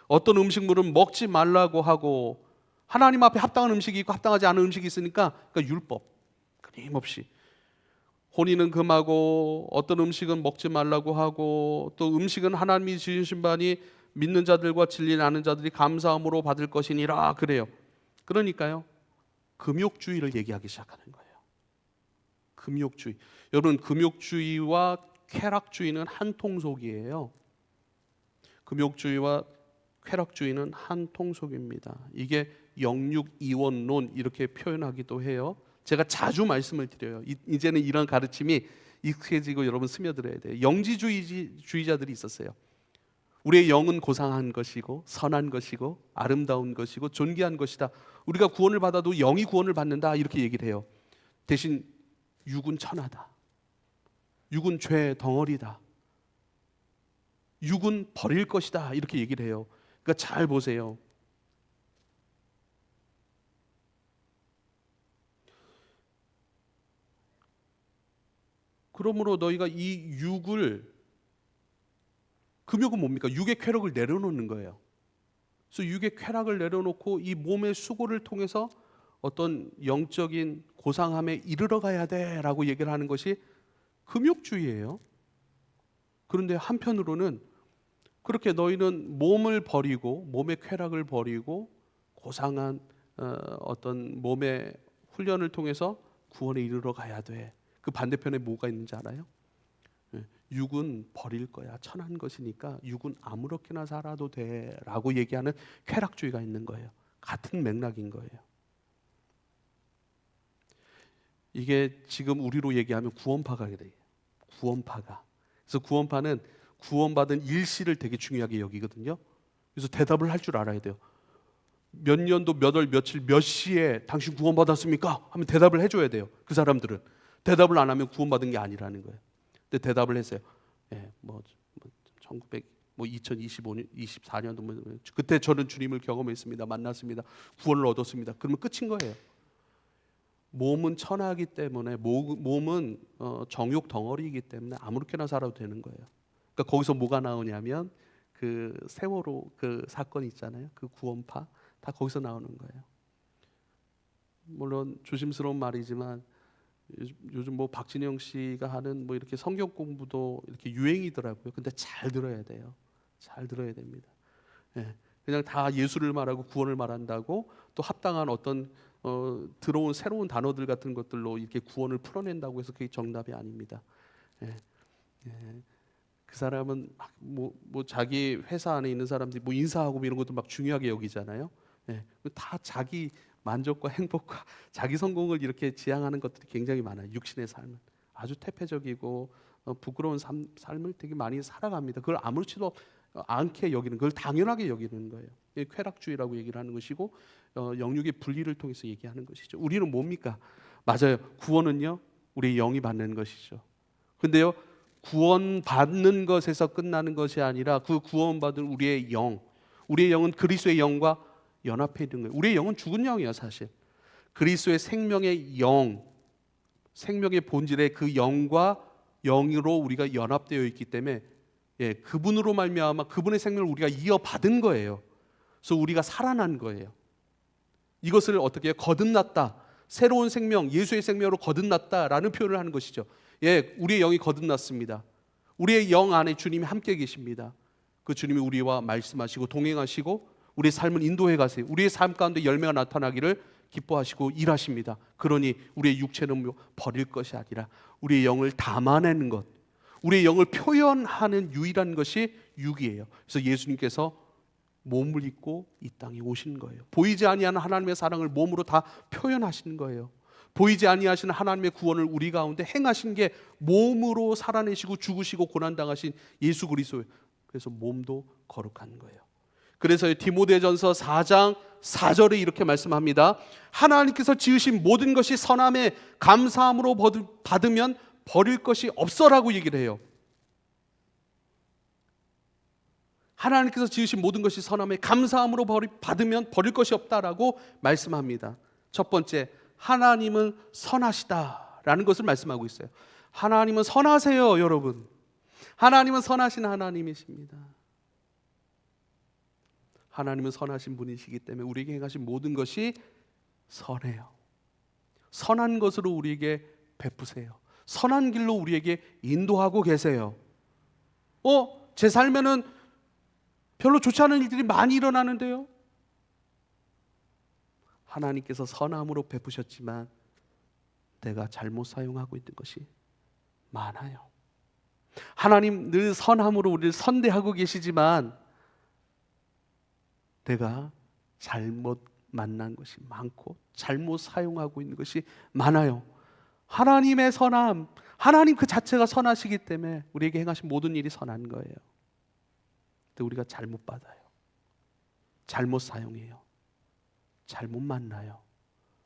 어떤 음식물은 먹지 말라고 하고 하나님 앞에 합당한 음식이 있고 합당하지 않은 음식이 있으니까 그러니까 율법 끊임없이 혼인은 금하고 어떤 음식은 먹지 말라고 하고 또 음식은 하나님이 지으신 바니 믿는 자들과 진리를 아는 자들이 감사함으로 받을 것이니라 그래요. 그러니까요 금욕주의를 얘기하기 시작하는 거예요. 금욕주의. 여러분 금욕주의와 쾌락주의는 한 통속이에요. 금욕주의와 쾌락주의는 한 통속입니다. 이게 영육이원론 이렇게 표현하기도 해요. 제가 자주 말씀을 드려요. 이제는 이런 가르침이 익숙해지고 여러분 스며들어야 돼요. 영지주의자들이 있었어요. 우리의 영은 고상한 것이고 선한 것이고 아름다운 것이고 존귀한 것이다. 우리가 구원을 받아도 영이 구원을 받는다 이렇게 얘기를 해요. 대신 육은 천하다. 육은 죄의 덩어리다. 육은 버릴 것이다 이렇게 얘기를 해요. 그러니까 잘 보세요. 그러므로 너희가 이 육을 금욕은 뭡니까? 육의 쾌락을 내려놓는 거예요. 그래서 육의 쾌락을 내려놓고 이 몸의 수고를 통해서 어떤 영적인 고상함에 이르러 가야 돼라고 얘기를 하는 것이 금욕주의예요. 그런데 한편으로는 그렇게 너희는 몸을 버리고 몸의 쾌락을 버리고 고상한 어떤 몸의 훈련을 통해서 구원에 이르러 가야 돼. 그 반대편에 뭐가 있는지 알아요? 육은 버릴 거야. 천한 것이니까 육은 아무렇게나 살아도 돼라고 얘기하는 쾌락주의가 있는 거예요. 같은 맥락인 거예요. 이게 지금 우리로 얘기하면 구원파가 그래요. 구원파가. 그래서 구원파는 구원받은 일시를 되게 중요하게 여기거든요. 그래서 대답을 할 줄 알아야 돼요. 몇 년도 몇 월 며칠 몇 시에 당신 구원받았습니까? 하면 대답을 해줘야 돼요. 그 사람들은 대답을 안 하면 구원받은 게 아니라는 거예요. 근데 대답을 했어요. 예, 1900 뭐 2025년, 24년도 뭐 그때 저는 주님을 경험했습니다. 만났습니다. 구원을 얻었습니다. 그러면 끝인 거예요. 몸은 천하이기 때문에 몸은 정욕 덩어리이기 때문에 아무렇게나 살아도 되는 거예요. 그러니까 거기서 뭐가 나오냐면 그 세월호 그 사건 있잖아요. 그 구원파 다 거기서 나오는 거예요. 물론 조심스러운 말이지만 요즘 뭐 박진영 씨가 하는 뭐 이렇게 성경 공부도 이렇게 유행이더라고요. 근데 잘 들어야 돼요. 잘 들어야 됩니다. 예. 그냥 다 예수를 말하고 구원을 말한다고 또 합당한 어떤 들어온 새로운 단어들 같은 것들로 이렇게 구원을 풀어낸다고 해서 그게 정답이 아닙니다. 예. 예. 그 사람은 뭐 자기 회사 안에 있는 사람들이 뭐 인사하고 뭐 이런 것도 막 중요하게 여기잖아요. 예. 다 자기 만족과 행복과 자기 성공을 이렇게 지향하는 것들이 굉장히 많아요. 육신의 삶은 아주 태폐적이고 부끄러운 삶을 되게 많이 살아갑니다. 그걸 아무렇지도 않게 여기는, 그걸 당연하게 여기는 거예요. 쾌락주의라고 얘기를 하는 것이고 영육의 분리를 통해서 얘기하는 것이죠. 우리는 뭡니까? 맞아요. 구원은요 우리의 영이 받는 것이죠. 근데요 구원 받는 것에서 끝나는 것이 아니라 그 구원받은 우리의 영은 그리스도의 영과 연합해 있는 거예요. 우리의 영은 죽은 영이에요. 사실 그리스도의 생명의 영, 생명의 본질의 그 영과 영으로 우리가 연합되어 있기 때문에 그분으로 말미암아 그분의 생명을 우리가 이어받은 거예요. 그래서 우리가 살아난 거예요. 이것을 어떻게 해요? 거듭났다. 새로운 생명, 예수의 생명으로 거듭났다라는 표현을 하는 것이죠. 우리의 영이 거듭났습니다. 우리의 영 안에 주님이 함께 계십니다. 그 주님이 우리와 말씀하시고 동행하시고 우리의 삶을 인도해 가세요. 우리의 삶 가운데 열매가 나타나기를 기뻐하시고 일하십니다. 그러니 우리의 육체는 버릴 것이 아니라 우리의 영을 담아내는 것, 우리의 영을 표현하는 유일한 것이 육이에요. 그래서 예수님께서 몸을 입고 이 땅에 오신 거예요. 보이지 아니하는 하나님의 사랑을 몸으로 다 표현하신 거예요. 보이지 아니하시는 하나님의 구원을 우리 가운데 행하신 게 몸으로 살아내시고 죽으시고 고난당하신 예수 그리스도예요. 그래서 몸도 거룩한 거예요. 그래서 디모데전서 4장 4절에 이렇게 말씀합니다. 하나님께서 지으신 모든 것이 선함에 감사함으로 받으면 버릴 것이 없어라고 얘기를 해요. 하나님께서 지으신 모든 것이 선함에 감사함으로 받으면 버릴 것이 없다라고 말씀합니다. 첫 번째, 하나님은 선하시다라는 것을 말씀하고 있어요. 하나님은 선하세요, 여러분. 하나님은 선하신 하나님이십니다. 하나님은 선하신 분이시기 때문에 우리에게 행하신 모든 것이 선해요. 선한 것으로 우리에게 베푸세요. 선한 길로 우리에게 인도하고 계세요. 제 삶에는 별로 좋지 않은 일들이 많이 일어나는데요. 하나님께서 선함으로 베푸셨지만 내가 잘못 사용하고 있는 것이 많아요. 하나님 늘 선함으로 우리를 선대하고 계시지만 내가 잘못 만난 것이 많고 잘못 사용하고 있는 것이 많아요. 하나님의 선함, 하나님 그 자체가 선하시기 때문에 우리에게 행하신 모든 일이 선한 거예요. 근데 우리가 잘못 받아요. 잘못 사용해요. 잘못 만나요.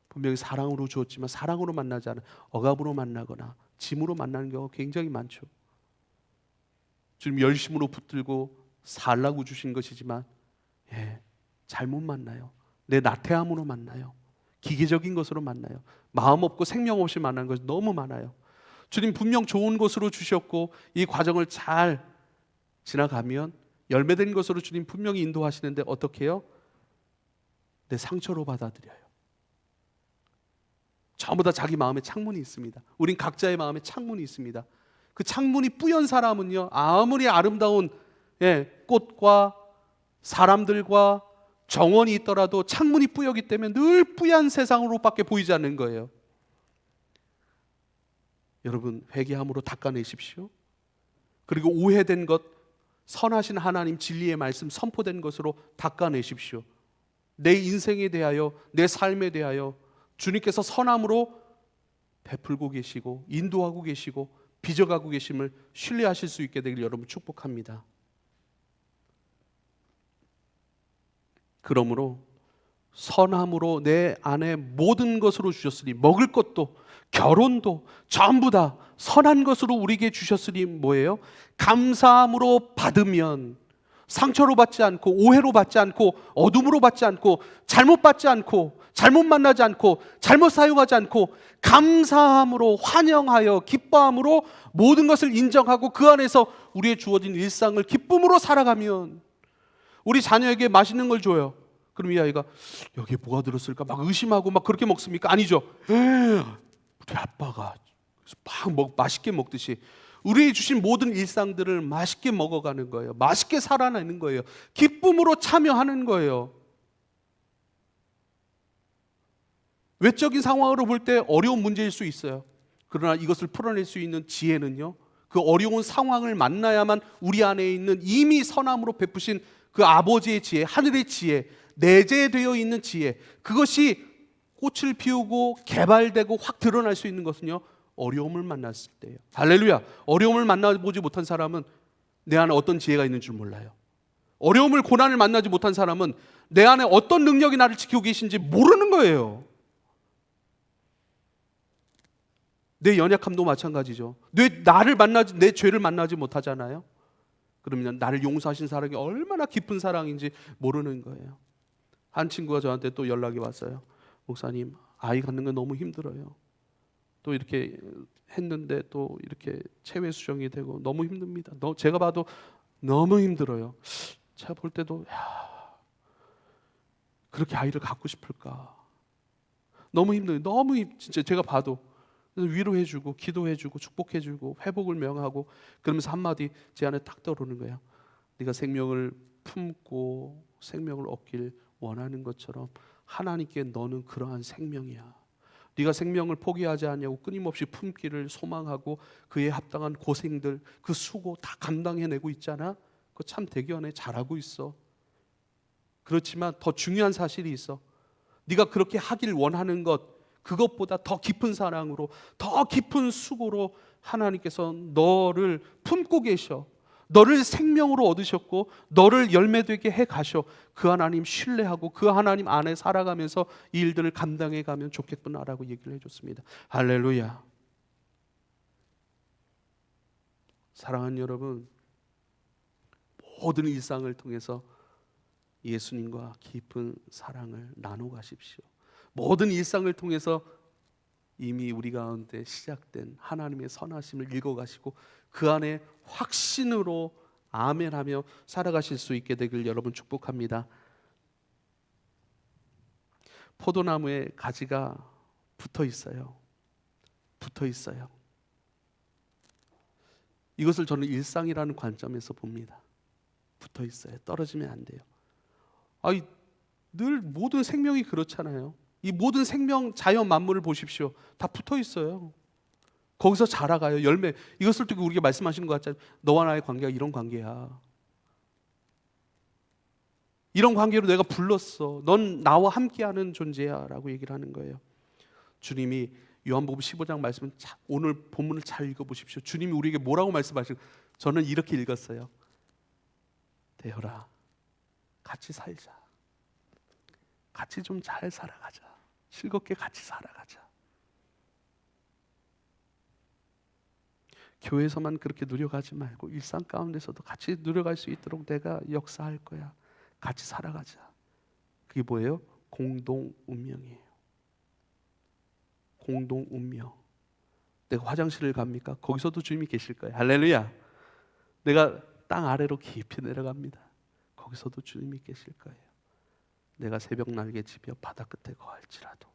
분명히 사랑으로 주었지만 사랑으로 만나지 않아 억압으로 만나거나 짐으로 만나는 경우가 굉장히 많죠. 주님 열심으로 붙들고 살라고 주신 것이지만 잘못 만나요. 내 나태함으로 만나요. 기계적인 것으로 만나요. 마음 없고 생명 없이 만나는 것이 너무 많아요. 주님 분명 좋은 것으로 주셨고 이 과정을 잘 지나가면 열매된 것으로 주님 분명히 인도하시는데 어떻게 해요? 내 상처로 받아들여요. 전부 다 자기 마음에 창문이 있습니다. 우린 각자의 마음에 창문이 있습니다. 그 창문이 뿌연 사람은요 아무리 아름다운 꽃과 사람들과 정원이 있더라도 창문이 뿌였기 때문에 늘 뿌연 세상으로밖에 보이지 않는 거예요. 여러분 회개함으로 닦아내십시오. 그리고 오해된 것, 선하신 하나님 진리의 말씀 선포된 것으로 닦아내십시오. 내 인생에 대하여 내 삶에 대하여 주님께서 선함으로 베풀고 계시고 인도하고 계시고 빚어가고 계심을 신뢰하실 수 있게 되길 여러분 축복합니다. 그러므로 선함으로 내 안에 모든 것으로 주셨으니 먹을 것도 결혼도 전부 다 선한 것으로 우리에게 주셨으니 뭐예요? 감사함으로 받으면 상처로 받지 않고 오해로 받지 않고 어둠으로 받지 않고 잘못 받지 않고 잘못 만나지 않고 잘못 사용하지 않고 감사함으로 환영하여 기뻐함으로 모든 것을 인정하고 그 안에서 우리의 주어진 일상을 기쁨으로 살아가면 우리 자녀에게 맛있는 걸 줘요. 그럼 이 아이가 여기에 뭐가 들었을까 막 의심하고 막 그렇게 먹습니까? 아니죠. 우리 아빠가 맛있게 먹듯이 우리 주신 모든 일상들을 맛있게 먹어가는 거예요. 맛있게 살아내는 거예요. 기쁨으로 참여하는 거예요. 외적인 상황으로 볼 때 어려운 문제일 수 있어요. 그러나 이것을 풀어낼 수 있는 지혜는요, 그 어려운 상황을 만나야만 우리 안에 있는 이미 선함으로 베푸신 그 아버지의 지혜, 하늘의 지혜, 내재되어 있는 지혜, 그것이 꽃을 피우고 개발되고 확 드러날 수 있는 것은요, 어려움을 만났을 때예요. 할렐루야. 어려움을 만나보지 못한 사람은 내 안에 어떤 지혜가 있는 줄 몰라요. 어려움을, 고난을 만나지 못한 사람은 내 안에 어떤 능력이 나를 지키고 계신지 모르는 거예요. 내 연약함도 마찬가지죠. 내 죄를 만나지 못하잖아요. 그러면 나를 용서하신 사랑이 얼마나 깊은 사랑인지 모르는 거예요. 한 친구가 저한테 또 연락이 왔어요. 목사님, 아이 갖는 건 너무 힘들어요. 또 이렇게 했는데 또 이렇게 체외 수정이 되고 너무 힘듭니다. 제가 봐도 너무 힘들어요. 제가 볼 때도 그렇게 아이를 갖고 싶을까? 너무 힘들어요. 진짜 제가 봐도 위로해주고 기도해주고 축복해주고 회복을 명하고 그러면서 한마디 제 안에 딱 떠오르는 거예요. 네가 생명을 품고 생명을 얻길 원하는 것처럼 하나님께 너는 그러한 생명이야. 네가 생명을 포기하지 않냐고 끊임없이 품기를 소망하고 그에 합당한 고생들, 그 수고 다 감당해내고 있잖아. 그거 참 대견해. 잘하고 있어. 그렇지만 더 중요한 사실이 있어. 네가 그렇게 하길 원하는 것, 그것보다 더 깊은 사랑으로, 더 깊은 수고로 하나님께서 너를 품고 계셔. 너를 생명으로 얻으셨고 너를 열매되게 해 가셔. 그 하나님 신뢰하고 그 하나님 안에 살아가면서 이 일들을 감당해 가면 좋겠구나라고 얘기를 해줬습니다. 할렐루야. 사랑하는 여러분, 모든 일상을 통해서 예수님과 깊은 사랑을 나누어 가십시오. 모든 일상을 통해서 이미 우리 가운데 시작된 하나님의 선하심을 읽어가시고 그 안에 확신으로 아멘하며 살아가실 수 있게 되길 여러분 축복합니다. 포도나무에 가지가 붙어 있어요. 붙어 있어요. 이것을 저는 일상이라는 관점에서 봅니다. 붙어 있어요. 떨어지면 안 돼요. 늘 모든 생명이 그렇잖아요. 이 모든 생명, 자연 만물을 보십시오. 다 붙어 있어요. 거기서 자라가요. 열매. 이것을 두고 우리가 말씀하시는 것 같잖아요. 너와 나의 관계가 이런 관계야. 이런 관계로 내가 불렀어. 넌 나와 함께하는 존재야 라고 얘기를 하는 거예요. 주님이 요한복음 15장 말씀은 오늘 본문을 잘 읽어보십시오. 주님이 우리에게 뭐라고 말씀하시고, 저는 이렇게 읽었어요. 대열아, 같이 살자. 같이 좀 잘 살아가자. 즐겁게 같이 살아가자. 교회에서만 그렇게 누려가지 말고 일상 가운데서도 같이 누려갈 수 있도록 내가 역사할 거야. 같이 살아가자. 그게 뭐예요? 공동 운명이에요. 공동 운명. 내가 화장실을 갑니까? 거기서도 주님이 계실 거예요. 할렐루야. 내가 땅 아래로 깊이 내려갑니다. 거기서도 주님이 계실 거예요. 내가 새벽 날개 집여 바다 끝에 거할지라도.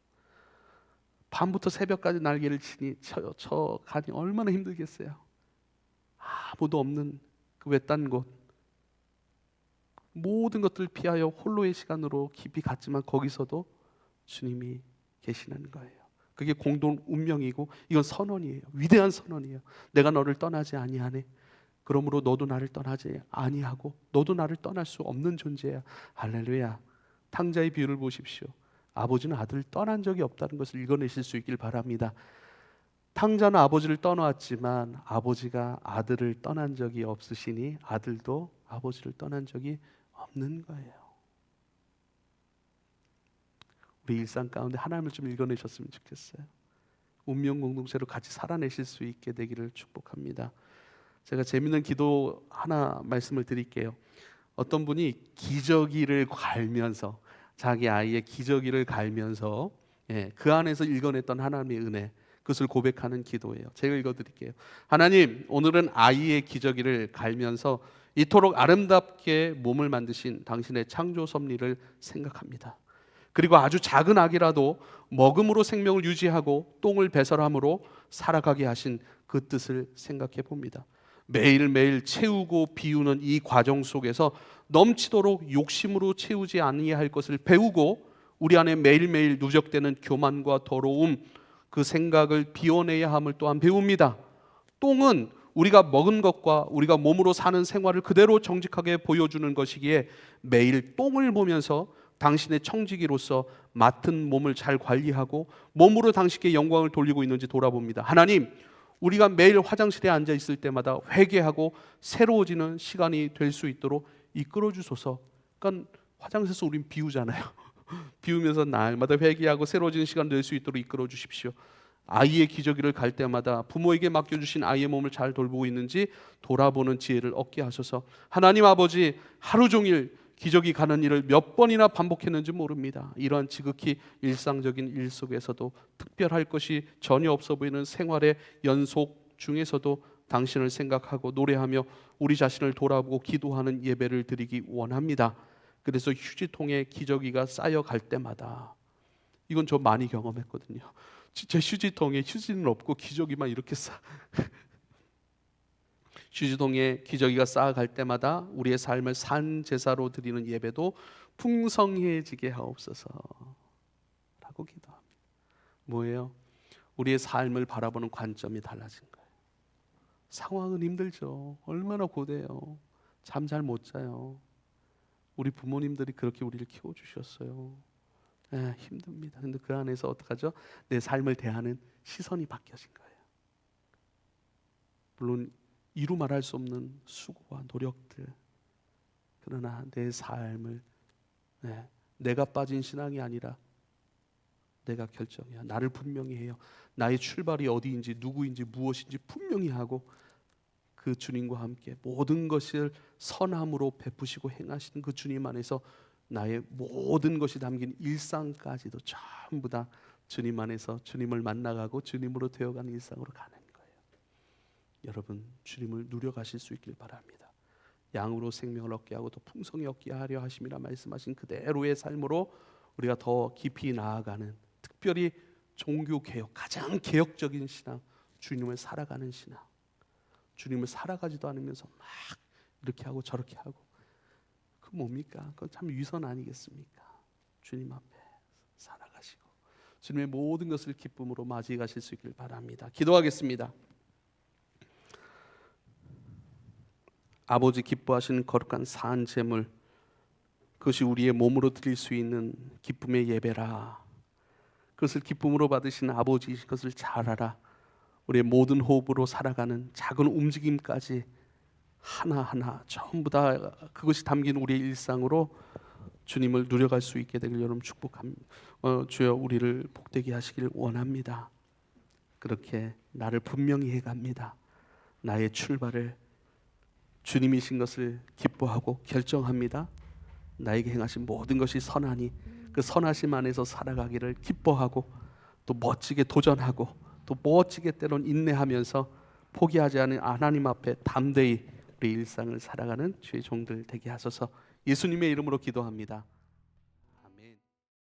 밤부터 새벽까지 날개를 치니 저 가니 얼마나 힘들겠어요. 아무도 없는 그 외딴 곳, 모든 것들을 피하여 홀로의 시간으로 깊이 갔지만 거기서도 주님이 계시는 거예요. 그게 공동 운명이고 이건 선언이에요. 위대한 선언이에요. 내가 너를 떠나지 아니하네. 그러므로 너도 나를 떠나지 아니하고 너도 나를 떠날 수 없는 존재야. 할렐루야. 탕자의 비유를 보십시오. 아버지는 아들을 떠난 적이 없다는 것을 읽어내실 수 있길 바랍니다. 탕자는 아버지를 떠나왔지만 아버지가 아들을 떠난 적이 없으시니 아들도 아버지를 떠난 적이 없는 거예요. 우리 일상 가운데 하나님을 좀 읽어내셨으면 좋겠어요. 운명 공동체로 같이 살아내실 수 있게 되기를 축복합니다. 제가 재밌는 기도 하나 말씀을 드릴게요. 어떤 분이 기저귀를 갈면서 자기 아이의 기저귀를 갈면서 그 안에서 읽어냈던 하나님의 은혜, 그것을 고백하는 기도예요. 제가 읽어드릴게요. 하나님, 오늘은 아이의 기저귀를 갈면서 이토록 아름답게 몸을 만드신 당신의 창조 섭리를 생각합니다. 그리고 아주 작은 아기라도 먹음으로 생명을 유지하고 똥을 배설함으로 살아가게 하신 그 뜻을 생각해 봅니다. 매일매일 채우고 비우는 이 과정 속에서 넘치도록 욕심으로 채우지 아니할 것을 배우고 우리 안에 매일매일 누적되는 교만과 더러움, 그 생각을 비워내야 함을 또한 배웁니다. 똥은 우리가 먹은 것과 우리가 몸으로 사는 생활을 그대로 정직하게 보여주는 것이기에 매일 똥을 보면서 당신의 청지기로서 맡은 몸을 잘 관리하고 몸으로 당신께 영광을 돌리고 있는지 돌아봅니다. 하나님, 우리가 매일 화장실에 앉아 있을 때마다 회개하고 새로워지는 시간이 될 수 있도록 이끌어 주소서. 그러니까 화장실에서 우린 비우잖아요. 비우면서 날마다 회개하고 새로워지는 시간 될 수 있도록 이끌어 주십시오. 아이의 기저귀를 갈 때마다 부모에게 맡겨주신 아이의 몸을 잘 돌보고 있는지 돌아보는 지혜를 얻게 하소서. 하나님 아버지, 하루 종일 기저귀 가는 일을 몇 번이나 반복했는지 모릅니다. 이러한 지극히 일상적인 일 속에서도 특별할 것이 전혀 없어 보이는 생활의 연속 중에서도 당신을 생각하고 노래하며 우리 자신을 돌아보고 기도하는 예배를 드리기 원합니다. 그래서 휴지통에 기저귀가 쌓여갈 때마다, 이건 저 많이 경험했거든요. 제 휴지통에 휴지는 없고 기저귀만 이렇게 휴지통에 기저귀가 쌓아갈 때마다 우리의 삶을 산 제사로 드리는 예배도 풍성해지게 하옵소서 라고 기도합니다. 뭐예요? 우리의 삶을 바라보는 관점이 달라진 거예요. 상황은 힘들죠. 얼마나 고대요. 잠 잘 못 자요. 우리 부모님들이 그렇게 우리를 키워주셨어요. 힘듭니다. 근데 그 안에서 어떡하죠? 내 삶을 대하는 시선이 바뀌어진 거예요. 물론 이루 말할 수 없는 수고와 노력들, 그러나 내 삶을 내가 빠진 신앙이 아니라 내가 결정해야, 나를 분명히 해요. 나의 출발이 어디인지 누구인지 무엇인지 분명히 하고 그 주님과 함께 모든 것을 선함으로 베푸시고 행하신 그 주님 안에서 나의 모든 것이 담긴 일상까지도 전부 다 주님 안에서 주님을 만나가고 주님으로 되어가는 일상으로 가는 거예요. 여러분, 주님을 누려가실 수 있길 바랍니다. 양으로 생명을 얻게 하고 더 풍성히 얻게 하려 하심이라 말씀하신 그대로의 삶으로 우리가 더 깊이 나아가는, 특별히 종교개혁, 가장 개혁적인 신앙, 주님을 살아가는 신앙. 주님을 살아가지도 않으면서 막 이렇게 하고 저렇게 하고, 그 뭡니까? 그건 참 위선 아니겠습니까? 주님 앞에 살아가시고 주님의 모든 것을 기쁨으로 맞이해 가실 수 있길 바랍니다. 기도하겠습니다. 아버지, 기뻐하시는 거룩한 산 제물, 그것이 우리의 몸으로 드릴 수 있는 기쁨의 예배라. 그것을 기쁨으로 받으신 아버지, 그것을 잘 알아 우리의 모든 호흡으로 살아가는 작은 움직임까지 하나하나 전부 다 그것이 담긴 우리의 일상으로 주님을 누려갈 수 있게 되길 여러분 축복합니다. 주여, 우리를 복되게 하시길 원합니다. 그렇게 나를 분명히 해갑니다. 나의 출발을 주님이신 것을 기뻐하고 결정합니다. 나에게 행하신 모든 것이 선하니 그 선하심 안에서 살아가기를 기뻐하고 또 멋지게 도전하고 또 멋지게 때론 인내하면서 포기하지 않은 하나님 앞에 담대히 우리 일상을 살아가는 주의 종들 되게 하소서. 예수님의 이름으로 기도합니다.